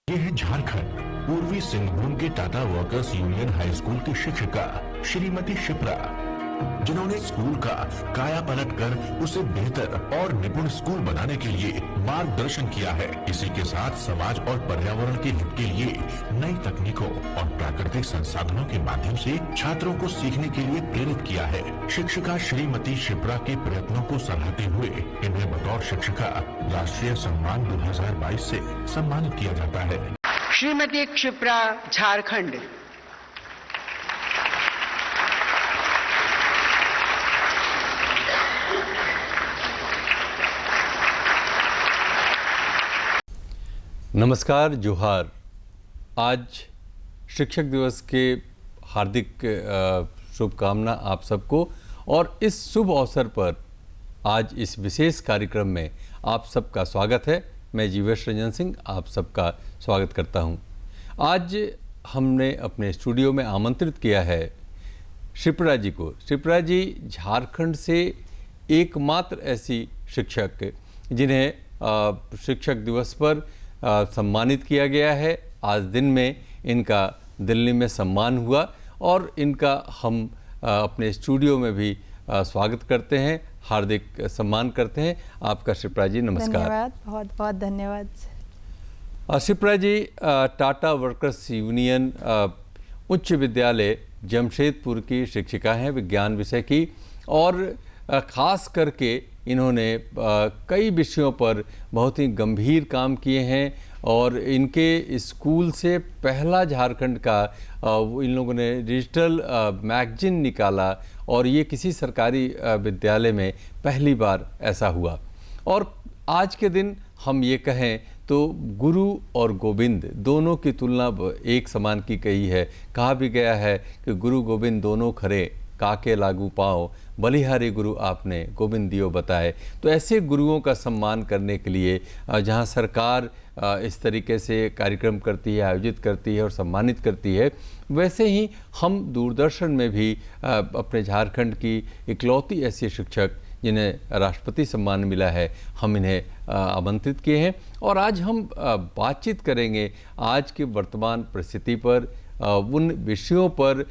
ये है झारखंड पूर्वी सिंहभूम के Tata workers union high school की शिक्षिका श्रीमती शिप्रा, जिन्होंने स्कूल का काया पलट कर उसे बेहतर और निपुण स्कूल बनाने के लिए मार्गदर्शन किया है। इसी के साथ समाज और पर्यावरण के हित के लिए नई तकनीकों और प्राकृतिक संसाधनों के माध्यम से छात्रों को सीखने के लिए प्रेरित किया है। शिक्षिका श्रीमती शिप्रा के प्रयत्नों को सराहते हुए इन्हें बतौर शिक्षिका राष्ट्रीय सम्मान 2022 से सम्मानित किया जाता है। श्रीमती शिप्रा, झारखंड। नमस्कार, जोहार। आज शिक्षक दिवस के हार्दिक शुभकामना आप सबको। और इस शुभ अवसर पर आज इस विशेष कार्यक्रम में आप सबका स्वागत है। मैं जीवेश रंजन सिंह आप सबका स्वागत करता हूं। आज हमने अपने स्टूडियो में आमंत्रित किया है शिप्रा जी को। शिप्रा जी झारखंड से एकमात्र ऐसी शिक्षक जिन्हें शिक्षक दिवस पर सम्मानित किया गया है। आज दिन में इनका दिल्ली में सम्मान हुआ और इनका हम अपने स्टूडियो में भी स्वागत करते हैं, हार्दिक सम्मान करते हैं। आपका शिप्रा जी नमस्कार। धन्यवाद, बहुत बहुत धन्यवाद। शिप्रा जी टाटा वर्कर्स यूनियन उच्च विद्यालय जमशेदपुर की शिक्षिका हैं विज्ञान विषय की, और ख़ास करके इन्होंने कई विषयों पर बहुत ही गंभीर काम किए हैं। और इनके स्कूल से पहला झारखंड का इन लोगों ने डिजिटल मैगजीन निकाला, और ये किसी सरकारी विद्यालय में पहली बार ऐसा हुआ। और आज के दिन हम ये कहें तो गुरु और गोविंद दोनों की तुलना एक समान की गई है। कहा भी गया है कि गुरु गोविंद दोनों खरे, काके लागू पाओ, बलिहारी गुरु आपने गोविंद दियो बताए। तो ऐसे गुरुओं का सम्मान करने के लिए जहां सरकार इस तरीके से कार्यक्रम करती है, आयोजित करती है और सम्मानित करती है, वैसे ही हम दूरदर्शन में भी अपने झारखंड की इकलौती ऐसी शिक्षक जिन्हें राष्ट्रपति सम्मान मिला है, हम इन्हें आमंत्रित किए हैं। और आज हम बातचीत करेंगे आज की वर्तमान परिस्थिति पर, उन विषयों पर,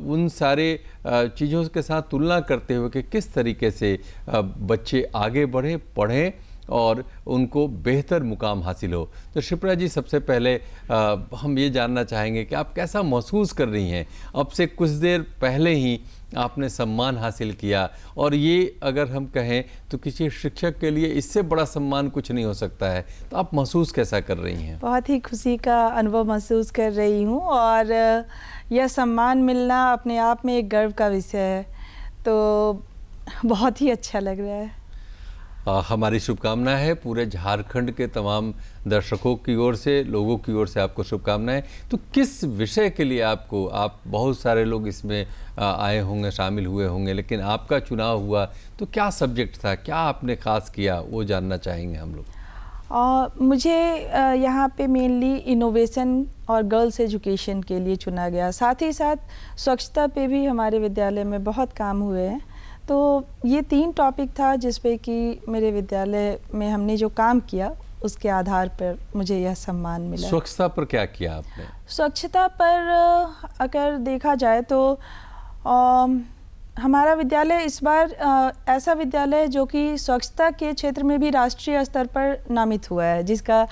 उन सारे चीज़ों के साथ तुलना करते हुए कि किस तरीके से बच्चे आगे बढ़ें, पढ़ें और उनको बेहतर मुकाम हासिल हो। तो शिप्रा जी, सबसे पहले हम ये जानना चाहेंगे कि आप कैसा महसूस कर रही हैं। अब से कुछ देर पहले ही आपने सम्मान हासिल किया, और ये अगर हम कहें तो किसी शिक्षक के लिए इससे बड़ा सम्मान कुछ नहीं हो सकता है। तो आप महसूस कैसा कर रही हैं? बहुत ही खुशी का अनुभव महसूस कर रही हूँ, और यह सम्मान मिलना अपने आप में एक गर्व का विषय है। तो बहुत ही अच्छा लग रहा है। हमारी शुभकामना है पूरे झारखंड के तमाम दर्शकों की ओर से, लोगों की ओर से आपको शुभकामनाएं। तो किस विषय के लिए आप बहुत सारे लोग इसमें आए होंगे, शामिल हुए होंगे, लेकिन आपका चुनाव हुआ तो क्या सब्जेक्ट था, क्या आपने खास किया, वो जानना चाहेंगे हम लोग। मुझे यहाँ पे मेनली इनोवेशन और गर्ल्स एजुकेशन के लिए चुना गया। साथ ही साथ स्वच्छता पे भी हमारे विद्यालय में बहुत काम हुए हैं। तो ये 3 टॉपिक था जिस पे कि मेरे विद्यालय में हमने जो काम किया उसके आधार पर मुझे यह सम्मान मिला। स्वच्छता पर क्या किया आपने? स्वच्छता पर अगर देखा जाए तो हमारा विद्यालय इस बार ऐसा विद्यालय है जो कि स्वच्छता के क्षेत्र में भी राष्ट्रीय स्तर पर नामित हुआ है, जिसका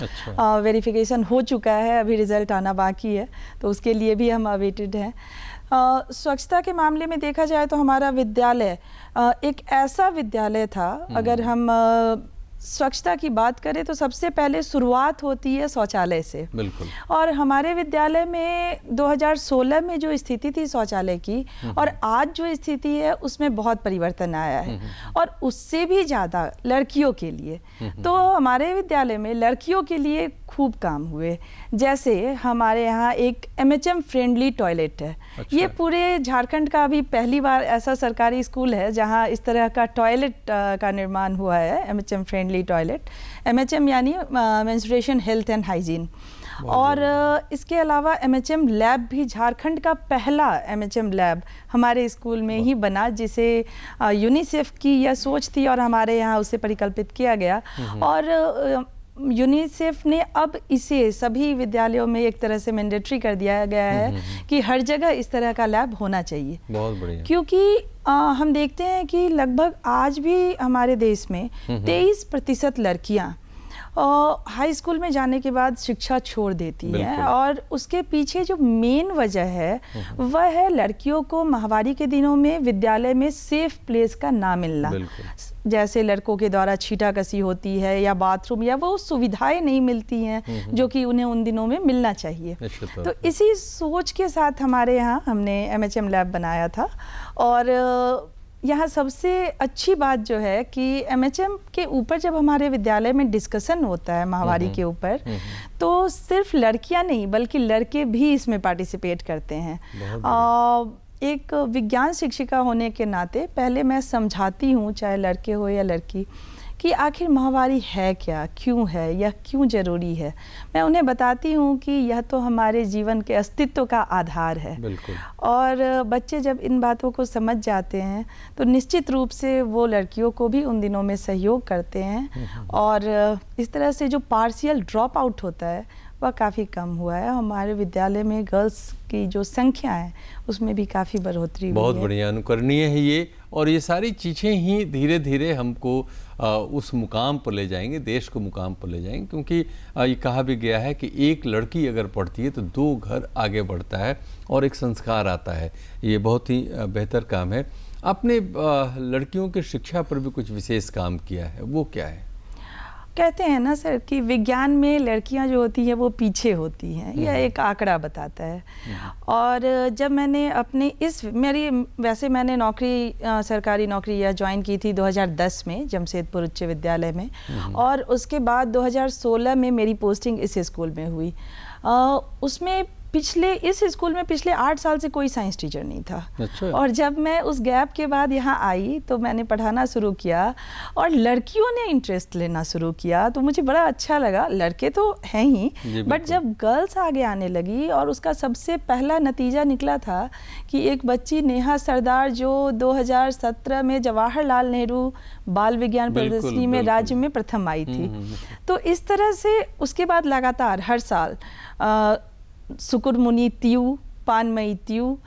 वेरिफिकेशन हो चुका है। अभी रिजल्ट आना बाकी है, तो उसके लिए भी हम अवेटेड हैं। स्वच्छता के मामले में देखा जाए तो हमारा विद्यालय एक ऐसा विद्यालय था, अगर हम स्वच्छता की बात करें तो सबसे पहले शुरुआत होती है शौचालय से। बिल्कुल। और हमारे विद्यालय में 2016 में जो स्थिति थी शौचालय की और आज जो स्थिति है उसमें बहुत परिवर्तन आया है, और उससे भी ज़्यादा लड़कियों के लिए। तो हमारे विद्यालय में लड़कियों के लिए खूब काम हुए। जैसे हमारे यहाँ एक MHM फ्रेंडली टॉयलेट है। अच्छा। ये पूरे झारखंड का अभी पहली बार ऐसा सरकारी स्कूल है जहाँ इस तरह का टॉयलेट का निर्माण हुआ है, MHM फ्रेंडली टॉयलेट। MHM यानी मेंस्ट्रुएशन हेल्थ एंड हाइजीन। और इसके अलावा MHM लैब भी झारखंड का पहला MHM लैब हमारे स्कूल में ही बना, जिसे यूनिसेफ की यह सोच थी और हमारे यहाँ उसे परिकल्पित किया गया। और यूनिसेफ ने अब इसे सभी विद्यालयों में एक तरह से मैंडेटरी कर दिया गया है कि हर जगह इस तरह का लैब होना चाहिए। बहुत बढ़िया। क्योंकि हम देखते हैं कि लगभग आज भी हमारे देश में 23% लड़कियां हाई स्कूल में जाने के बाद शिक्षा छोड़ देती हैं, और उसके पीछे जो मेन वजह है वह है लड़कियों को माहवारी के दिनों में विद्यालय में सेफ प्लेस का ना मिलना। जैसे लड़कों के द्वारा छींटाकसी होती है या बाथरूम या वो सुविधाएं नहीं मिलती हैं जो कि उन्हें उन दिनों में मिलना चाहिए। तो इसी सोच के साथ हमारे यहाँ हमने MHM लैब बनाया था, और यहाँ सबसे अच्छी बात जो है कि MHM के ऊपर जब हमारे विद्यालय में डिस्कशन होता है माहवारी के ऊपर, तो सिर्फ लड़कियाँ नहीं बल्कि लड़के भी इसमें पार्टिसिपेट करते हैं। एक विज्ञान शिक्षिका होने के नाते पहले मैं समझाती हूँ, चाहे लड़के हो या लड़की, कि आखिर माहवारी है क्या, क्यों है या क्यों ज़रूरी है। मैं उन्हें बताती हूँ कि यह तो हमारे जीवन के अस्तित्व का आधार है। बिल्कुल। और बच्चे जब इन बातों को समझ जाते हैं तो निश्चित रूप से वो लड़कियों को भी उन दिनों में सहयोग करते हैं, और इस तरह से जो पार्शियल ड्रॉप आउट होता है वह काफ़ी कम हुआ है। हमारे विद्यालय में गर्ल्स की जो संख्या है उसमें भी काफ़ी बढ़ोतरी हुई है। बहुत बढ़िया, अनुकरणीय है ये, और ये सारी चीज़ें ही धीरे धीरे हमको उस मुकाम पर ले जाएंगे, देश को मुकाम पर ले जाएंगे। क्योंकि ये कहा भी गया है कि एक लड़की अगर पढ़ती है तो 2 घर आगे बढ़ता है और एक संस्कार आता है। ये बहुत ही बेहतर काम है। आपने लड़कियों की शिक्षा पर भी कुछ विशेष काम किया है, वो क्या है? कहते हैं ना सर कि विज्ञान में लड़कियां जो होती हैं वो पीछे होती हैं, यह एक आंकड़ा बताता है। और जब मैंने अपने वैसे मैंने नौकरी, सरकारी नौकरी यह ज्वाइन की थी 2010 में जमशेदपुर उच्च विद्यालय में, और उसके बाद 2016 में मेरी पोस्टिंग इस स्कूल में हुई। उसमें इस स्कूल में पिछले 8 साल से कोई साइंस टीचर नहीं था। अच्छा। और जब मैं उस गैप के बाद यहाँ आई तो मैंने पढ़ाना शुरू किया और लड़कियों ने इंटरेस्ट लेना शुरू किया, तो मुझे बड़ा अच्छा लगा। लड़के तो हैं ही, बट जब गर्ल्स आगे आने लगी, और उसका सबसे पहला नतीजा निकला था कि एक बच्ची नेहा सरदार जो 2017 में जवाहरलाल नेहरू बाल विज्ञान प्रदर्शनी में राज्य में प्रथम आई थी। तो इस तरह से उसके बाद लगातार हर साल सुकुरमुनी त्यू, पानमई त्यू,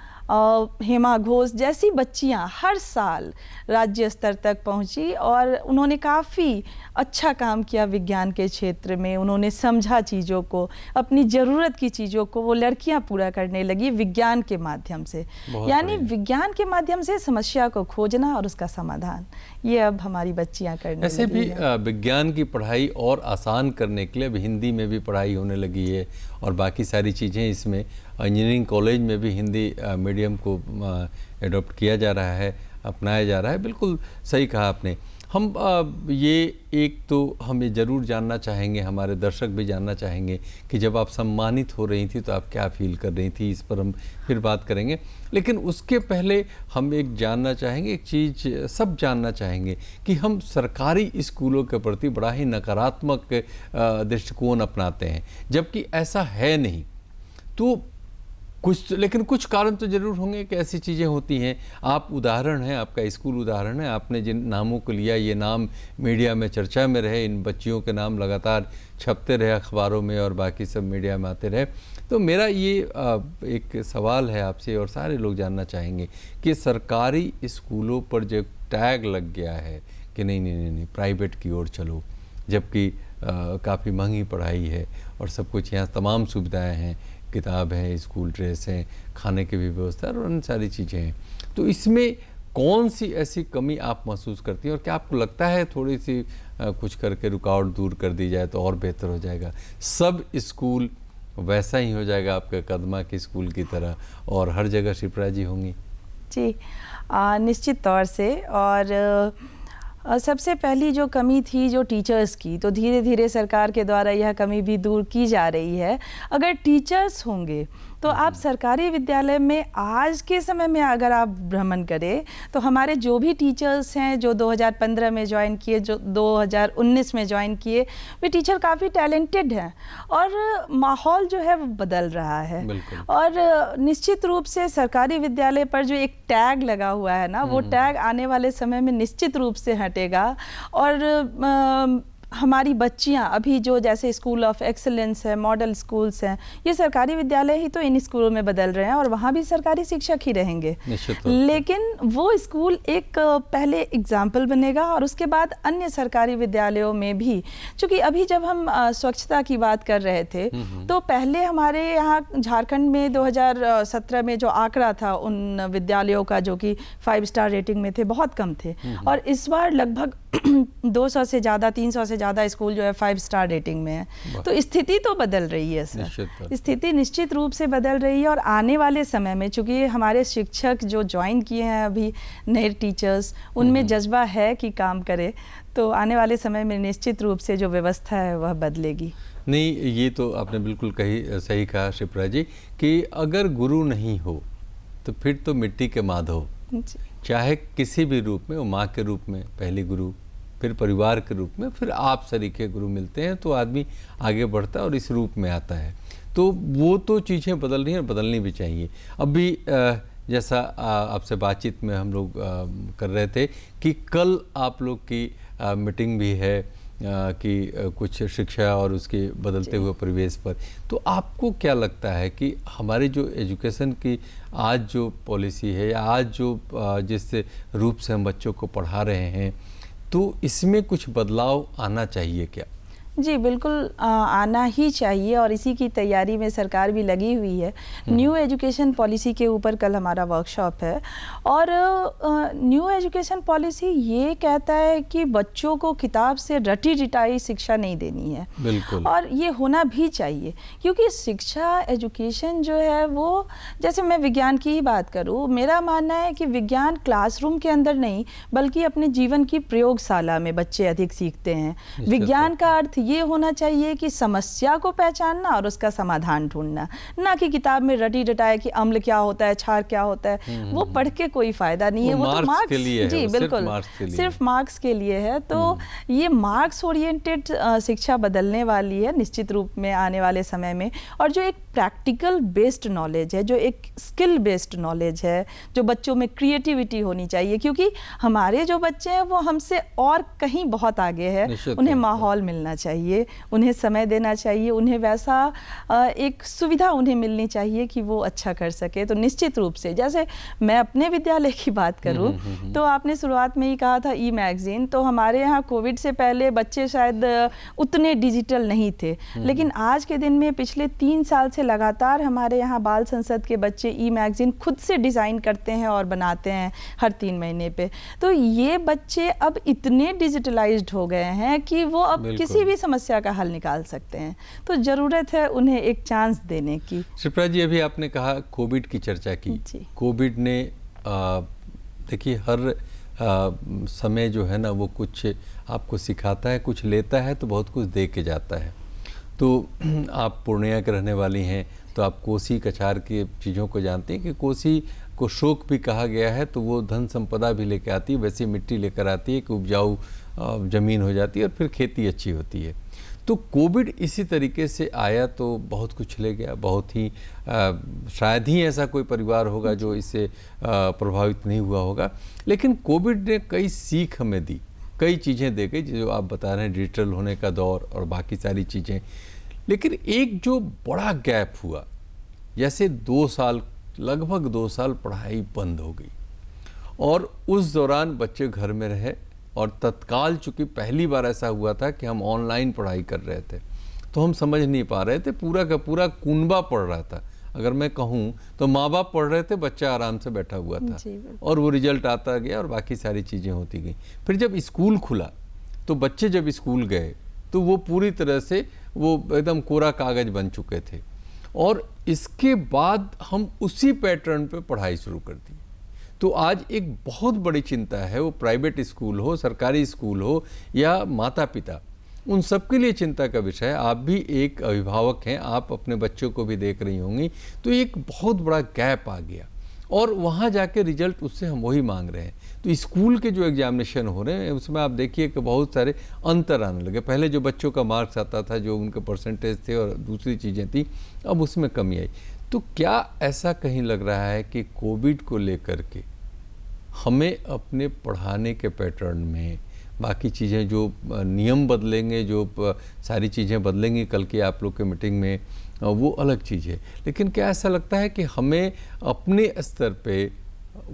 हेमा घोष जैसी बच्चियां हर साल राज्य स्तर तक पहुंची, और उन्होंने काफ़ी अच्छा काम किया विज्ञान के क्षेत्र में। उन्होंने समझा चीज़ों को, अपनी ज़रूरत की चीज़ों को वो लड़कियां पूरा करने लगी विज्ञान के माध्यम से। यानी विज्ञान के माध्यम से समस्या को खोजना और उसका समाधान, ये अब हमारी बच्चियां करने ऐसे लगी भी हैं। विज्ञान की पढ़ाई और आसान करने के लिए अब हिंदी में भी पढ़ाई होने लगी है, और बाकी सारी चीज़ें इसमें इंजीनियरिंग कॉलेज में भी हिंदी मीडियम को एडॉप्ट किया जा रहा है, अपनाया जा रहा है। बिल्कुल सही कहा आपने। हम ये एक तो हम ये ज़रूर जानना चाहेंगे, हमारे दर्शक भी जानना चाहेंगे कि जब आप सम्मानित हो रही थी तो आप क्या फील कर रही थी, इस पर हम फिर बात करेंगे। लेकिन उसके पहले हम एक जानना चाहेंगे, एक चीज़ सब जानना चाहेंगे कि हम सरकारी स्कूलों के प्रति बड़ा ही नकारात्मक दृष्टिकोण अपनाते हैं, जबकि ऐसा है नहीं। तो लेकिन कुछ कारण तो जरूर होंगे कि ऐसी चीज़ें होती हैं। आप उदाहरण हैं, आपका स्कूल उदाहरण है। आपने जिन नामों को लिया, ये नाम मीडिया में चर्चा में रहे, इन बच्चियों के नाम लगातार छपते रहे अखबारों में और बाकी सब मीडिया में आते रहे। तो मेरा ये एक सवाल है आपसे, और सारे लोग जानना चाहेंगे कि सरकारी स्कूलों पर जो टैग लग गया है कि नहीं नहीं नहीं, नहीं प्राइवेट की ओर चलो, जबकि काफ़ी महंगी पढ़ाई है और सब कुछ यहाँ तमाम सुविधाएँ हैं, किताब है, स्कूल ड्रेस है, खाने की भी व्यवस्था और अन्य सारी चीज़ें हैं। तो इसमें कौन सी ऐसी कमी आप महसूस करती हैं, और क्या आपको लगता है थोड़ी सी कुछ करके रुकावट दूर कर दी जाए तो और बेहतर हो जाएगा, सब स्कूल वैसा ही हो जाएगा आपके कदमा के स्कूल की तरह, और हर जगह शिप्रा जी होंगी? जी निश्चित तौर से। और सबसे पहली जो कमी थी जो टीचर्स की, तो धीरे धीरे सरकार के द्वारा यह कमी भी दूर की जा रही है। अगर टीचर्स होंगे तो आप सरकारी विद्यालय में आज के समय में अगर आप भ्रमण करें तो हमारे जो भी टीचर्स हैं जो 2015 में ज्वाइन किए, जो 2019 में ज्वाइन किए, वे टीचर काफ़ी टैलेंटेड हैं, और माहौल जो है वो बदल रहा है। और निश्चित रूप से सरकारी विद्यालय पर जो एक टैग लगा हुआ है ना, वो टैग आने वाले समय में निश्चित रूप से हटेगा। और हमारी बच्चियां अभी जो जैसे स्कूल ऑफ एक्सीलेंस है, मॉडल स्कूल्स हैं, ये सरकारी विद्यालय ही तो इन स्कूलों में बदल रहे हैं और वहाँ भी सरकारी शिक्षक ही रहेंगे। लेकिन वो स्कूल एक पहले एग्जाम्पल बनेगा और उसके बाद अन्य सरकारी विद्यालयों में भी, चूँकि अभी जब हम स्वच्छता की बात कर रहे थे तो पहले हमारे यहाँ झारखंड में 2017 में जो आंकड़ा था उन विद्यालयों का जो कि 5 स्टार रेटिंग में थे, बहुत कम थे, और इस बार लगभग 200 से ज़्यादा, 300 से ज़्यादा स्कूल जो है 5 स्टार रेटिंग में है। तो स्थिति तो बदल रही है सर, स्थिति निश्चित रूप से बदल रही है। और आने वाले समय में चूँकि हमारे शिक्षक जो ज्वाइन किए हैं अभी नए टीचर्स, उनमें जज्बा है कि काम करे, तो आने वाले समय में निश्चित रूप से जो व्यवस्था है वह बदलेगी। नहीं, ये तो आपने बिल्कुल सही कहा शिप्रा जी कि अगर गुरु नहीं हो तो फिर तो मिट्टी के माधव, चाहे किसी भी रूप में, वो माँ के रूप में पहली गुरु, फिर परिवार के रूप में, फिर आप सरीखे गुरु मिलते हैं तो आदमी आगे बढ़ता है और इस रूप में आता है। तो वो तो चीज़ें बदल रही हैं और बदलनी भी चाहिए। अभी जैसा आपसे बातचीत में हम लोग कर रहे थे कि कल आप लोग की मीटिंग भी है कि कुछ शिक्षा और उसके बदलते हुए परिवेश पर, तो आपको क्या लगता है कि हमारी जो एजुकेशन की आज जो पॉलिसी है या आज जो जिस रूप से हम बच्चों को पढ़ा रहे हैं, तो इसमें कुछ बदलाव आना चाहिए क्या? जी बिल्कुल आना ही चाहिए और इसी की तैयारी में सरकार भी लगी हुई है। न्यू एजुकेशन पॉलिसी के ऊपर कल हमारा वर्कशॉप है और न्यू एजुकेशन पॉलिसी ये कहता है कि बच्चों को किताब से रटी रिटाई शिक्षा नहीं देनी है। बिल्कुल। और ये होना भी चाहिए, क्योंकि शिक्षा एजुकेशन जो है वो, जैसे मैं विज्ञान की ही बात करूँ, मेरा मानना है कि विज्ञान क्लासरूम के अंदर नहीं बल्कि अपने जीवन की प्रयोगशाला में बच्चे अधिक सीखते हैं। विज्ञान का अर्थ ये होना चाहिए कि समस्या को पहचानना और उसका समाधान ढूंढना, ना कि किताब में रटी रटाए कि अम्ल क्या होता है, क्षार क्या होता है। वो पढ़ के कोई फायदा नहीं है, वो तो मार्क्स के लिए है, जी बिल्कुल सिर्फ मार्क्स के लिए है। तो ये मार्क्स ओरिएंटेड शिक्षा बदलने वाली है निश्चित रूप में आने वाले समय में। और जो एक प्रैक्टिकल बेस्ड नॉलेज है, जो एक स्किल बेस्ड नॉलेज है, जो बच्चों में क्रिएटिविटी होनी चाहिए, क्योंकि हमारे जो बच्चे हैं वो हमसे और कहीं बहुत आगे है। उन्हें माहौल मिलना चाहिए, उन्हें समय देना चाहिए, उन्हें वैसा एक सुविधा उन्हें मिलनी चाहिए कि वो अच्छा कर सके। तो निश्चित रूप से, जैसे मैं अपने विद्यालय की बात करूं तो आपने शुरुआत में ही कहा था ई मैगजीन, तो हमारे यहाँ कोविड से पहले बच्चे शायद उतने डिजिटल नहीं थे, लेकिन आज के दिन में पिछले 3 साल से लगातार हमारे यहाँ बाल संसद के बच्चे ई मैगजीन खुद से डिज़ाइन करते हैं और बनाते हैं हर 3 महीने पे। तो ये बच्चे अब इतने डिजिटलाइज्ड हो गए हैं कि वो अब किसी भी समस्या का हल निकाल सकते हैं। तो ज़रूरत है उन्हें एक चांस देने की। शिप्रा जी, अभी आपने कहा कोविड की चर्चा की। कोविड ने देखिए हर समय जो है ना वो कुछ आपको सिखाता है, कुछ लेता है, तो बहुत कुछ दे के जाता है। तो आप पूर्णिया के रहने वाली हैं तो आप कोसी कछार की चीज़ों को जानते हैं कि कोसी को शोक भी कहा गया है, तो वो धन संपदा भी लेकर आती है, वैसी मिट्टी लेकर आती है कि उपजाऊ ज़मीन हो जाती है और फिर खेती अच्छी होती है। तो कोविड इसी तरीके से आया तो बहुत कुछ ले गया। बहुत ही शायद ही ऐसा कोई परिवार होगा जो इससे प्रभावित नहीं हुआ होगा, लेकिन कोविड ने कई सीख हमें दी, कई चीज़ें दे गई जो आप बता रहे हैं, डिजिटल होने का दौर और बाकी सारी चीज़ें। लेकिन एक जो बड़ा गैप हुआ, जैसे 2 साल, लगभग 2 साल पढ़ाई बंद हो गई और उस दौरान बच्चे घर में रहे और तत्काल चूँकि पहली बार ऐसा हुआ था कि हम ऑनलाइन पढ़ाई कर रहे थे, तो हम समझ नहीं पा रहे थे, पूरा का पूरा कुनबा पढ़ रहा था। अगर मैं कहूँ तो माँ बाप पढ़ रहे थे, बच्चा आराम से बैठा हुआ था और वो रिजल्ट आता गया और बाकी सारी चीज़ें होती गई। फिर जब स्कूल खुला तो बच्चे जब स्कूल गए तो वो पूरी तरह से वो एकदम कोरा कागज़ बन चुके थे और इसके बाद हम उसी पैटर्न पे पढ़ाई शुरू कर दी। तो आज एक बहुत बड़ी चिंता है, वो प्राइवेट स्कूल हो, सरकारी स्कूल हो या माता पिता, उन सब के लिए चिंता का विषय है। आप भी एक अभिभावक हैं, आप अपने बच्चों को भी देख रही होंगी, तो एक बहुत बड़ा गैप आ गया और वहाँ जाके रिजल्ट उससे हम वही मांग रहे हैं। तो स्कूल के जो एग्जामिनेशन हो रहे हैं उसमें आप देखिए कि बहुत सारे अंतर आने लगे। पहले जो बच्चों का मार्क्स आता था, जो उनके परसेंटेज थे और दूसरी चीज़ें थी, अब उसमें कमी आई। तो क्या ऐसा कहीं लग रहा है कि कोविड को लेकर के हमें अपने पढ़ाने के पैटर्न में, बाकी चीज़ें जो नियम बदलेंगे, जो सारी चीज़ें बदलेंगी कल की आप लोग के मीटिंग में, वो अलग चीज़ है। लेकिन क्या ऐसा लगता है कि हमें अपने स्तर पे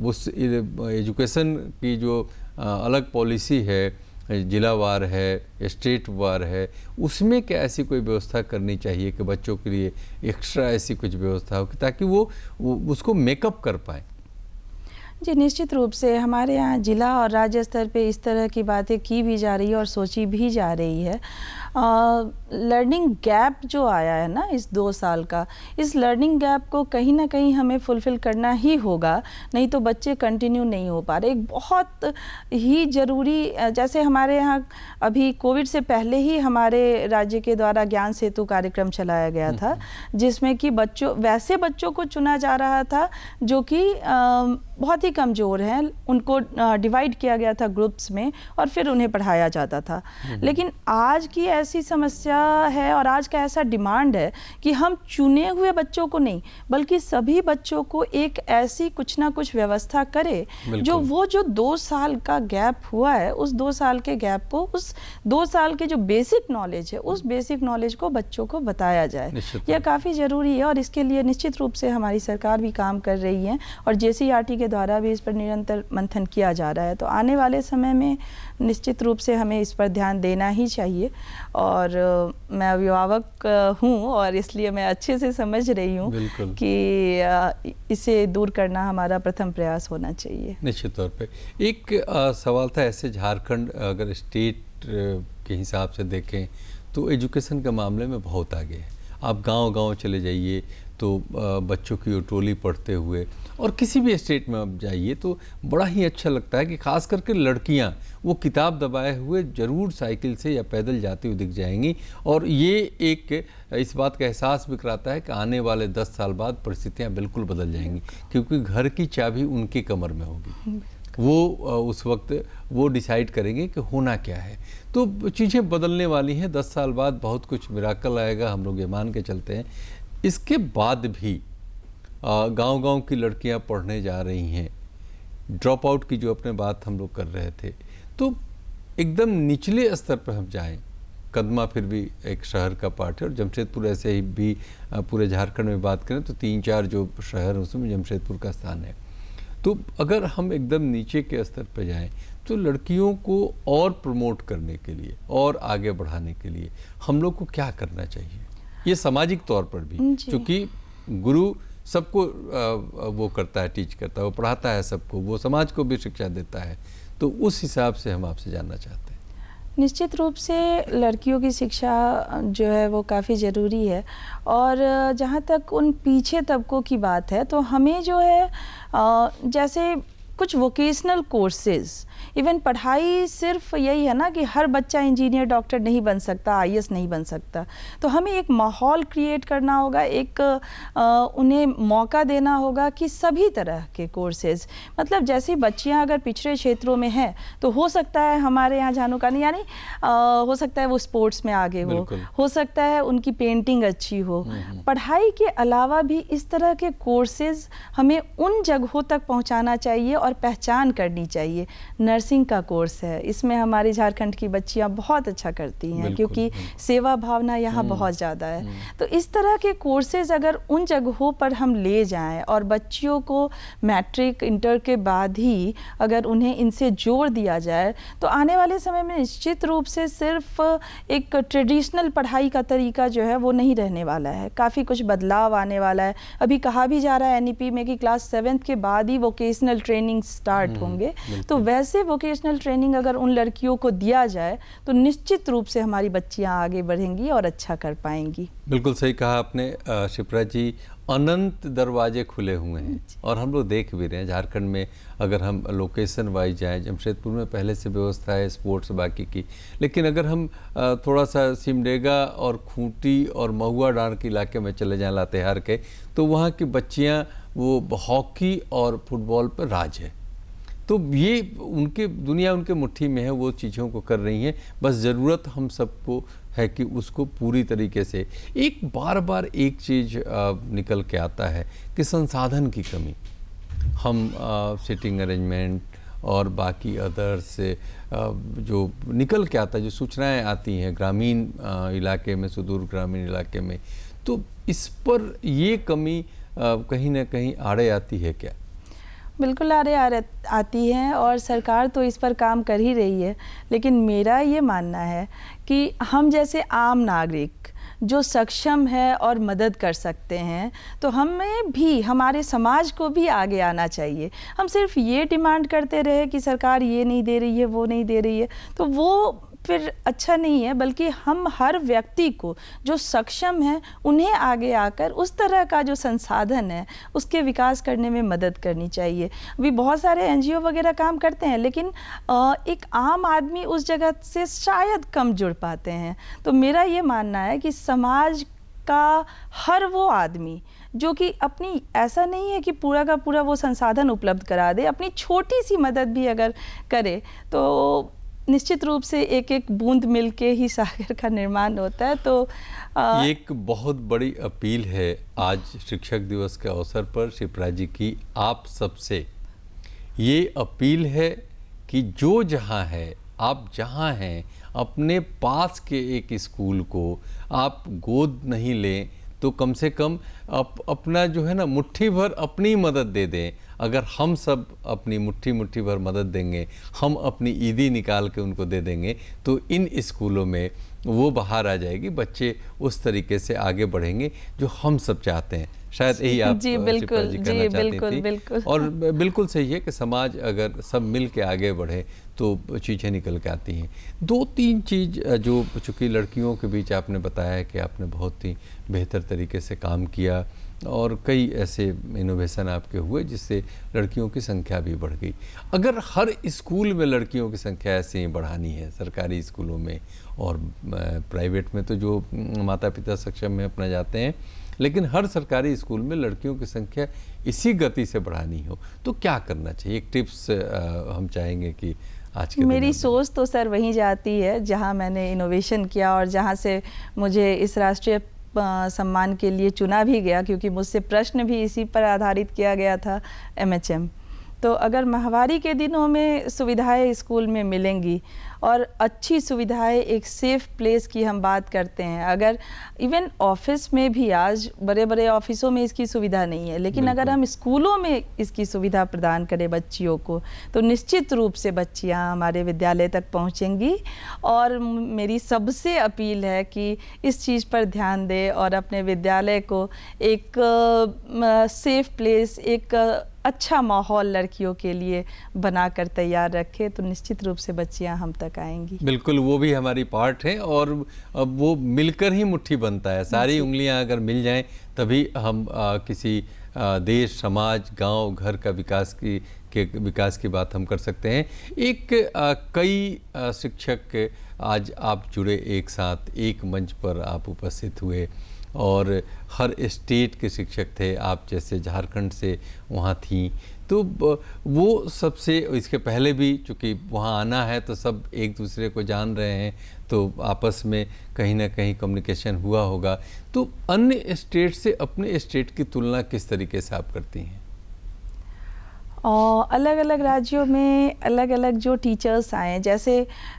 उस एजुकेशन की जो अलग पॉलिसी है, जिलावार है, स्टेट वार है, उसमें क्या ऐसी कोई व्यवस्था करनी चाहिए कि बच्चों के लिए एक्स्ट्रा ऐसी कुछ व्यवस्था हो कि ताकि वो उसको मेकअप कर पाएँ? जी, निश्चित रूप से हमारे यहाँ जिला और राज्य स्तर पे इस तरह की बातें की भी जा रही है और सोची भी जा रही है। लर्निंग गैप जो आया है ना इस 2 साल का, इस लर्निंग गैप को कहीं ना कहीं हमें फुलफ़िल करना ही होगा, नहीं तो बच्चे कंटिन्यू नहीं हो पा रहे। एक बहुत ही ज़रूरी, जैसे हमारे यहाँ अभी कोविड से पहले ही हमारे राज्य के द्वारा ज्ञान सेतु कार्यक्रम चलाया गया था, जिसमें कि वैसे बच्चों को चुना जा रहा था जो कि बहुत ही कमज़ोर हैं, उनको डिवाइड किया गया था ग्रुप्स में और फिर उन्हें पढ़ाया जाता था। लेकिन आज की ऐसी समस्या है और आज का ऐसा डिमांड है कि हम चुने हुए बच्चों को नहीं, बल्कि सभी बच्चों को एक ऐसी कुछ ना कुछ व्यवस्था करे जो 2 साल का गैप हुआ है, उस 2 साल के गैप को, उस 2 साल के जो बेसिक नॉलेज है, उस बेसिक नॉलेज को बच्चों को बताया जाए। यह काफ़ी ज़रूरी है और इसके लिए निश्चित रूप से हमारी सरकार भी काम कर रही है और JCERT के द्वारा भी इस पर निरंतर मंथन किया जा रहा है। तो आने वाले समय में निश्चित रूप से हमें इस पर ध्यान देना ही चाहिए। और मैं अभिभावक हूँ और इसलिए मैं अच्छे से समझ रही हूँ कि इसे दूर करना हमारा प्रथम प्रयास होना चाहिए। निश्चित तौर पे एक सवाल था, ऐसे झारखंड अगर स्टेट के हिसाब से देखें तो एजुकेशन के मामले में बहुत आगे है। आप गांव-गांव चले जाइए तो बच्चों की टोली पढ़ते हुए, और किसी भी स्टेट में आप जाइए तो बड़ा ही अच्छा लगता है कि खास करके लड़कियां वो किताब दबाए हुए ज़रूर साइकिल से या पैदल जाती हुई दिख जाएंगी। और ये एक इस बात का एहसास भी कराता है कि आने वाले 10 साल बाद परिस्थितियां बिल्कुल बदल जाएंगी, क्योंकि घर की चाबी उनकी कमर में होगी। वो उस वक्त वो डिसाइड करेंगे कि होना क्या है। तो चीज़ें बदलने वाली हैं। 10 साल बाद बहुत कुछ मिराकल आएगा, हम लोग ये मान के चलते हैं। इसके बाद भी गांव-गांव की लड़कियां पढ़ने जा रही हैं। ड्रॉप आउट की जो अपने बात हम लोग कर रहे थे, तो एकदम निचले स्तर पर हम जाएं। कदमा फिर भी एक शहर का पार्ट है और जमशेदपुर ऐसे ही भी पूरे झारखंड में बात करें तो 3-4 जो शहर हैं उसमें जमशेदपुर का स्थान है। तो अगर हम एकदम नीचे के स्तर पर जाएं तो लड़कियों को और प्रमोट करने के लिए और आगे बढ़ाने के लिए हम लोग को क्या करना चाहिए? ये सामाजिक तौर पर भी, क्योंकि गुरु सबको वो करता है, टीच करता है, वो पढ़ाता है सबको, वो समाज को भी शिक्षा देता है। तो उस हिसाब से हम आपसे जानना चाहते हैं। निश्चित रूप से लड़कियों की शिक्षा जो है वो काफ़ी ज़रूरी है। और जहाँ तक उन पीछे तबकों की बात है तो हमें जो है जैसे कुछ वोकेशनल कोर्सेज़, इवन पढ़ाई सिर्फ यही है ना कि हर बच्चा इंजीनियर डॉक्टर नहीं बन सकता, IAS नहीं बन सकता। तो हमें एक माहौल क्रिएट करना होगा, एक उन्हें मौका देना होगा कि सभी तरह के कोर्सेज़, मतलब जैसे बच्चियां अगर पिछड़े क्षेत्रों में हैं तो हो सकता है हमारे यहाँ झानुकानी यानी हो सकता है वो स्पोर्ट्स में आगे हो सकता है उनकी पेंटिंग अच्छी हो। पढ़ाई के अलावा भी इस तरह के कोर्सेज़ हमें उन जगहों तक पहुँचाना चाहिए और पहचान करनी चाहिए। नर्सिंग का कोर्स है, इसमें हमारी झारखंड की बच्चियां बहुत अच्छा करती हैं क्योंकि सेवा भावना यहाँ बहुत ज़्यादा है। तो इस तरह के कोर्सेज अगर उन जगहों पर हम ले जाएं और बच्चियों को मैट्रिक इंटर के बाद ही अगर उन्हें इनसे जोड़ दिया जाए तो आने वाले समय में निश्चित रूप से सिर्फ एक ट्रेडिशनल पढ़ाई का तरीका जो है वो नहीं रहने वाला है, काफ़ी कुछ बदलाव आने वाला है। अभी कहा भी जा रहा है NEP में कि क्लास 7th के बाद ही वोकेशनल ट्रेनिंग स्टार्ट होंगे। तो वैसे वोकेशनल ट्रेनिंग अगर उन लड़कियों को दिया जाए तो निश्चित रूप से हमारी बच्चियां आगे बढ़ेंगी और अच्छा कर पाएंगी। बिल्कुल सही कहा आपने शिप्रा जी, अनंत दरवाजे खुले हुए हैं और हम लोग देख भी रहे हैं। झारखंड में अगर हम लोकेशन वाइज जाएँ, जमशेदपुर में पहले से व्यवस्था है स्पोर्ट्स बाकी की, लेकिन अगर हम थोड़ा सा सिमडेगा और खूंटी और महुआ डांड के इलाके में चले जाएँ लातेहार के, तो वहाँ की बच्चियाँ वो हॉकी और फुटबॉल पर राज है। तो ये उनके दुनिया उनके मुट्ठी में है, वो चीज़ों को कर रही हैं। बस ज़रूरत हम सबको है कि उसको पूरी तरीके से, एक बार एक चीज़ निकल के आता है कि संसाधन की कमी। हम सिटिंग अरेंजमेंट और बाकी अदर्स जो निकल के आता है, जो सूचनाएं आती हैं ग्रामीण इलाके में, सुदूर ग्रामीण इलाके में, तो इस पर ये कमी कहीं ना कहीं आड़े आती है क्या? बिल्कुल आती है और सरकार तो इस पर काम कर ही रही है, लेकिन मेरा ये मानना है कि हम जैसे आम नागरिक जो सक्षम है और मदद कर सकते हैं, तो हमें भी, हमारे समाज को भी आगे आना चाहिए। हम सिर्फ ये डिमांड करते रहे कि सरकार ये नहीं दे रही है, वो नहीं दे रही है, तो वो फिर अच्छा नहीं है, बल्कि हम हर व्यक्ति को जो सक्षम है उन्हें आगे आकर उस तरह का जो संसाधन है उसके विकास करने में मदद करनी चाहिए। अभी बहुत सारे एनजीओ वगैरह काम करते हैं, लेकिन एक आम आदमी उस जगह से शायद कम जुड़ पाते हैं। तो मेरा ये मानना है कि समाज का हर वो आदमी जो कि अपनी, ऐसा नहीं है कि पूरा का पूरा वो संसाधन उपलब्ध करा दे, अपनी छोटी सी मदद भी अगर करे तो निश्चित रूप से एक एक बूंद मिलके ही सागर का निर्माण होता है। तो एक बहुत बड़ी अपील है आज शिक्षक दिवस के अवसर पर शिप्रा जी की आप सबसे, ये अपील है कि जो जहाँ है, आप जहाँ हैं, अपने पास के एक स्कूल को आप गोद नहीं लें तो कम से कम अपना जो है ना मुट्ठी भर अपनी मदद दे दें। अगर हम सब अपनी मुट्ठी भर मदद देंगे, हम अपनी ईदी निकाल के उनको दे देंगे, तो इन स्कूलों में वो बाहर आ जाएगी, बच्चे उस तरीके से आगे बढ़ेंगे जो हम सब चाहते हैं। शायद यही आप जी बिल्कुल, जी बिल्कुल बिल्कुल। और बिल्कुल सही है कि समाज अगर सब मिल के आगे बढ़े तो चीज़ें निकल के आती हैं। 2-3 चीज़ जो चूँकि लड़कियों के बीच आपने बताया है कि आपने बहुत ही बेहतर तरीके से काम किया और कई ऐसे इनोवेशन आपके हुए जिससे लड़कियों की संख्या भी बढ़ गई। अगर हर स्कूल में लड़कियों की संख्या ऐसे ही बढ़ानी है, सरकारी स्कूलों में और प्राइवेट में तो जो माता पिता सक्षम में अपना जाते हैं, लेकिन हर सरकारी स्कूल में लड़कियों की संख्या इसी गति से बढ़ानी हो तो क्या करना चाहिए? एक टिप्स हम चाहेंगे कि आज के मेरी सोच तो सर वहीं जाती है जहां मैंने इनोवेशन किया और जहां से मुझे इस राष्ट्रीय सम्मान के लिए चुना भी गया, क्योंकि मुझसे प्रश्न भी इसी पर आधारित किया गया था, MHM। तो अगर माहवारी के दिनों में सुविधाएं स्कूल में मिलेंगी और अच्छी सुविधाएं, एक सेफ प्लेस की हम बात करते हैं, अगर इवन ऑफिस में भी आज बड़े बड़े ऑफिसों में इसकी सुविधा नहीं है, लेकिन अगर हम स्कूलों में इसकी सुविधा प्रदान करें बच्चियों को, तो निश्चित रूप से बच्चियां हमारे विद्यालय तक पहुंचेंगी। और मेरी सबसे अपील है कि इस चीज़ पर ध्यान दें और अपने विद्यालय को एक सेफ प्लेस, एक अच्छा माहौल लड़कियों के लिए बनाकर तैयार रखें, तो निश्चित रूप से बच्चियां हम तक आएंगी। बिल्कुल, वो भी हमारी पार्ट है और वो मिलकर ही मुट्ठी बनता है। सारी उंगलियां अगर मिल जाएं तभी हम किसी देश, समाज, गांव, घर का विकास की बात हम कर सकते हैं। एक कई शिक्षक आज आप जुड़े, एक साथ एक मंच पर आप उपस्थित हुए और हर स्टेट के शिक्षक थे, आप जैसे झारखंड से वहाँ थी, तो वो सबसे, इसके पहले भी चूँकि वहाँ आना है तो सब एक दूसरे को जान रहे हैं, तो आपस में कहीं ना कहीं कम्युनिकेशन हुआ होगा। तो अन्य स्टेट से अपने स्टेट की तुलना किस तरीके से आप करती हैं? अलग अलग राज्यों में अलग अलग जो टीचर्स आए, जैसे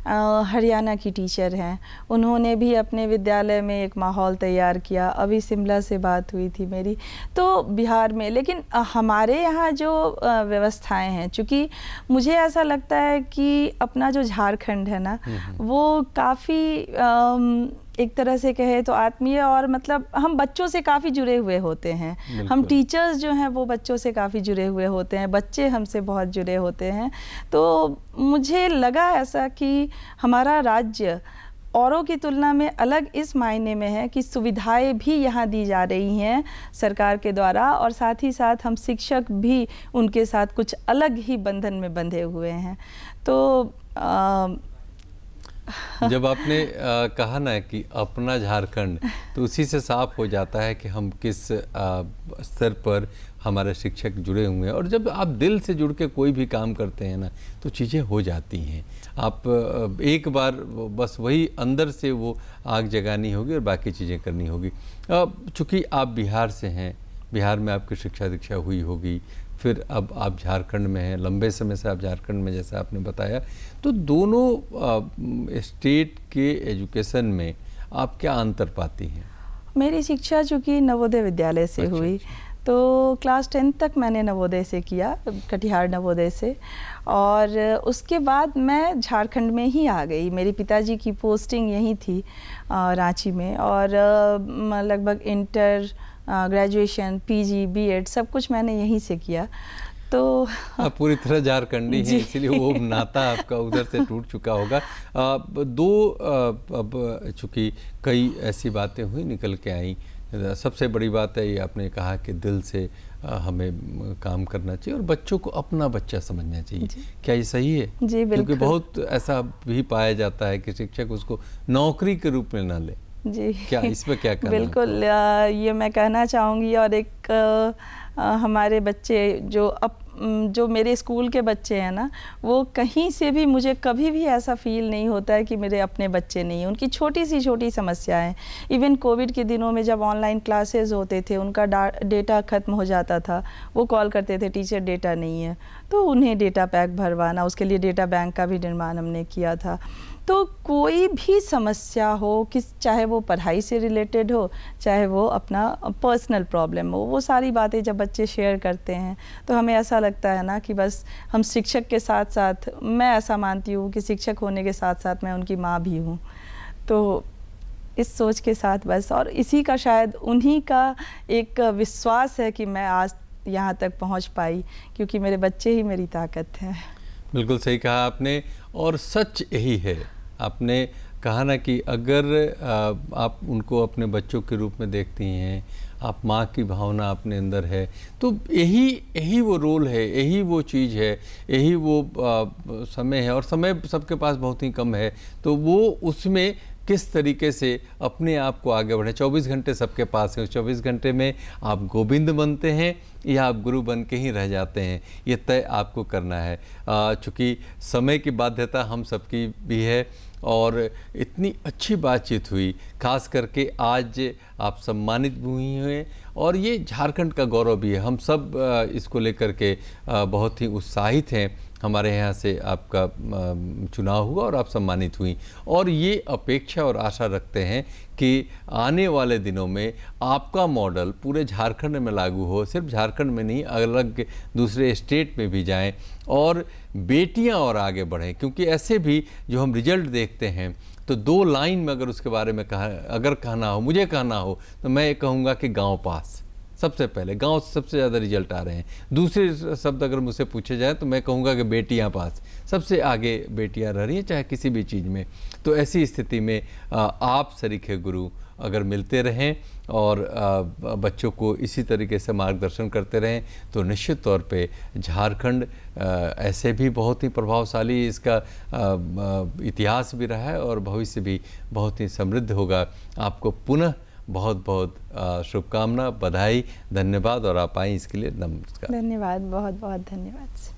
हरियाणा की टीचर हैं, उन्होंने भी अपने विद्यालय में एक माहौल तैयार किया। अभी शिमला से बात हुई थी मेरी, तो बिहार में। लेकिन हमारे यहाँ जो व्यवस्थाएं हैं, चूँकि मुझे ऐसा लगता है कि अपना जो झारखंड है ना, वो काफ़ी एक तरह से कहे तो आत्मीय, और मतलब हम बच्चों से काफ़ी जुड़े हुए होते हैं। हम टीचर्स जो हैं वो बच्चों से काफ़ी जुड़े हुए होते हैं, बच्चे हमसे बहुत जुड़े होते हैं। तो मुझे लगा ऐसा कि हमारा राज्य औरों की तुलना में अलग इस मायने में है कि सुविधाएं भी यहाँ दी जा रही हैं सरकार के द्वारा, और साथ ही साथ हम शिक्षक भी उनके साथ कुछ अलग ही बंधन में बंधे हुए हैं। तो जब आपने कहा ना कि अपना झारखंड, तो उसी से साफ हो जाता है कि हम किस स्तर पर हमारे शिक्षक जुड़े हुए हैं। और जब आप दिल से जुड़ के कोई भी काम करते हैं ना, तो चीज़ें हो जाती हैं। आप एक बार बस वही अंदर से वो आग जगानी होगी और बाकी चीज़ें करनी होगी। चूँकि आप बिहार से हैं, बिहार में आपकी शिक्षा दीक्षा हुई होगी, फिर अब आप झारखंड में हैं, लंबे समय से आप झारखंड में, जैसा आपने बताया। तो दोनों स्टेट के एजुकेशन में आप क्या अंतर पाती हैं? मेरी शिक्षा चूँकि नवोदय विद्यालय से हुई, तो क्लास 10 तक मैंने नवोदय से किया, कटिहार नवोदय से। और उसके बाद मैं झारखंड में ही आ गई। मेरे पिताजी की पोस्टिंग यहीं थी रांची में, और लगभग इंटर, ग्रेजुएशन, पीजी, बीएड सब कुछ मैंने यहीं से किया। तो आप पूरी तरह झारखंडी हैं, इसीलिए वो नाता आपका उधर से टूट चुका होगा। अब चूँकि कई ऐसी बातें हुई, निकल के आई। सबसे बड़ी बात है ये आपने कहा कि दिल से हमें काम करना चाहिए और बच्चों को अपना बच्चा समझना चाहिए। क्या ये सही है? जी बिल्कुल। क्योंकि बहुत ऐसा भी पाया जाता है कि शिक्षक उसको नौकरी के रूप में ना ले। जी, क्या इस पर क्या कहना? बिल्कुल, ये मैं कहना चाहूँगी। और एक हमारे बच्चे जो मेरे स्कूल के बच्चे हैं ना, वो कहीं से भी, मुझे कभी भी ऐसा फील नहीं होता है कि मेरे अपने बच्चे नहीं हैं। उनकी छोटी सी छोटी समस्याएं, इवन कोविड के दिनों में जब ऑनलाइन क्लासेस होते थे, उनका डेटा ख़त्म हो जाता था, वो कॉल करते थे टीचर डेटा नहीं है, तो उन्हें डेटा पैक भरवाना, उसके लिए डेटा बैंक का भी निर्माण हमने किया था। तो कोई भी समस्या हो, चाहे वो पढ़ाई से रिलेटेड हो, चाहे वो अपना पर्सनल प्रॉब्लम हो, वो सारी बातें जब बच्चे शेयर करते हैं तो हमें ऐसा लगता है ना कि बस हम शिक्षक के साथ साथ, मैं ऐसा मानती हूँ कि शिक्षक होने के साथ साथ मैं उनकी माँ भी हूँ। तो इस सोच के साथ बस, और इसी का शायद उन्हीं का एक विश्वास है कि मैं आज यहाँ तक पहुँच पाई, क्योंकि मेरे बच्चे ही मेरी ताकत हैं। बिल्कुल सही कहा आपने, और सच यही है। आपने कहा ना कि अगर आप उनको अपने बच्चों के रूप में देखती हैं, आप माँ की भावना अपने अंदर है, तो यही वो रोल है, यही वो चीज़ है, यही वो समय है। और समय सबके पास बहुत ही कम है, तो वो उसमें किस तरीके से अपने आप को आगे बढ़े। 24 घंटे सबके पास है, उस 24 घंटे में आप गोविंद बनते हैं या आप गुरु बन के ही रह जाते हैं, ये तय आपको करना है। चूँकि समय की बाध्यता हम सबकी भी है, और इतनी अच्छी बातचीत हुई, खास करके आज आप सम्मानित भी हुई हैं, और ये झारखंड का गौरव भी है। हम सब इसको लेकर के बहुत ही उत्साहित हैं। हमारे यहाँ से आपका चुनाव हुआ और आप सम्मानित हुई, और ये अपेक्षा और आशा रखते हैं कि आने वाले दिनों में आपका मॉडल पूरे झारखंड में लागू हो। सिर्फ झारखंड में नहीं, अलग दूसरे स्टेट में भी जाएं और बेटियां और आगे बढ़ें। क्योंकि ऐसे भी जो हम रिजल्ट देखते हैं, तो 2 लाइन में अगर उसके बारे में अगर कहना हो, मुझे कहना हो, तो मैं ये कहूँगा कि गाँव पास। सबसे पहले गांव से सबसे ज़्यादा रिजल्ट आ रहे हैं। दूसरे शब्द अगर मुझसे पूछे जाए तो मैं कहूँगा कि बेटियां पास, सबसे आगे बेटियां रह रही हैं, चाहे किसी भी चीज़ में। तो ऐसी स्थिति में आप सरीखे गुरु अगर मिलते रहें और बच्चों को इसी तरीके से मार्गदर्शन करते रहें, तो निश्चित तौर पे झारखंड ऐसे भी बहुत ही प्रभावशाली, इसका इतिहास भी रहा है और भविष्य भी बहुत ही समृद्ध होगा। आपको पुनः बहुत बहुत शुभकामना, बधाई, धन्यवाद, और आप आई इसके लिए नमस्कार। धन्यवाद, बहुत बहुत धन्यवाद।